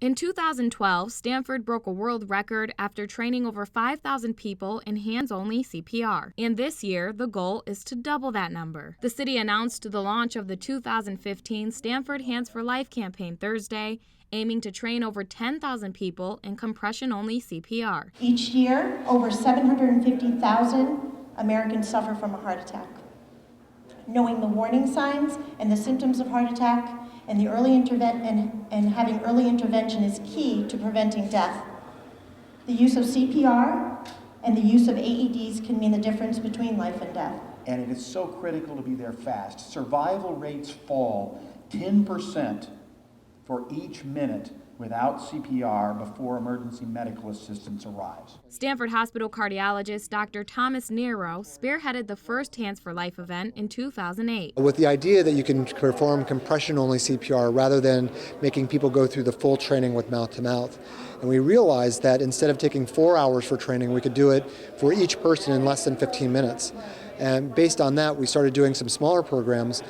In 2012, Stamford broke a world record after training over 5,000 people in hands-only CPR. And this year, the goal is to double that number. The city announced the launch of the 2015 Stamford Hands for Life campaign Thursday, aiming to train over 10,000 people in compression-only CPR. Each year, over 750,000 Americans suffer from a heart attack. Knowing the warning signs and the symptoms of heart attack and the having early intervention is key to preventing death. The use of CPR and the use of AEDs can mean the difference between life and death. And it is so critical to be there fast. Survival rates fall 10% for each minute without CPR before emergency medical assistance arrives. Stamford Hospital Cardiologist Dr. Nero spearheaded the first Hands for Life event in 2008. With the idea that you can perform compression-only CPR rather than making people go through the full training with mouth-to-mouth. And we realized that instead of taking 4 hours for training, we could do it for each person in less than 15 minutes. And based on that, we started doing some smaller programs.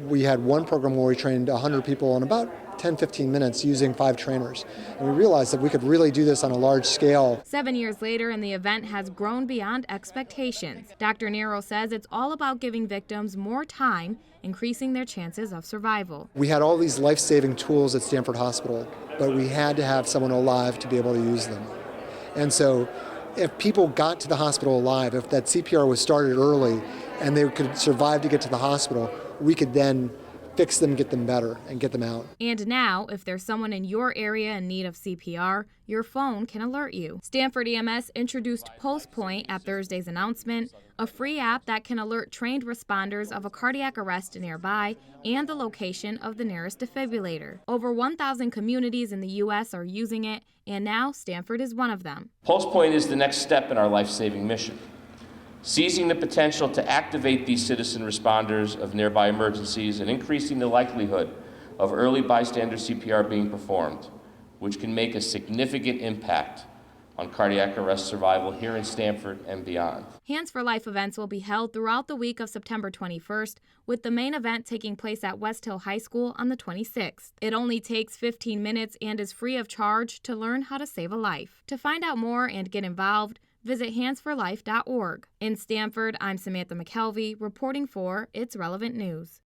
We had one program where we trained 100 people in about 10-15 minutes using 5 trainers. And we realized that we could really do this on a large scale. 7 years later, and the event has grown beyond expectations. Dr. Nero says it's all about giving victims more time, increasing their chances of survival. We had all these life-saving tools at Stamford Hospital, but we had to have someone alive to be able to use them. And so if people got to the hospital alive, if that CPR was started early and they could survive to get to the hospital, we could then fix them, get them better, and get them out. And now, if there's someone in your area in need of CPR, your phone can alert you. Stamford EMS introduced PulsePoint at Thursday's announcement, a free app that can alert trained responders of a cardiac arrest nearby and the location of the nearest defibrillator. Over 1,000 communities in the U.S. are using it, and now Stamford is one of them. PulsePoint is the next step in our life-saving mission, seizing the potential to activate these citizen responders of nearby emergencies and increasing the likelihood of early bystander CPR being performed, which can make a significant impact on cardiac arrest survival here in Stamford and beyond. Hands for Life events will be held throughout the week of September 21st, with the main event taking place at West Hill High School on the 26th. It only takes 15 minutes and is free of charge to learn how to save a life. To find out more and get involved, visit handsforlife.org. In Stamford, I'm Samantha McKelvey, reporting for It's Relevant News.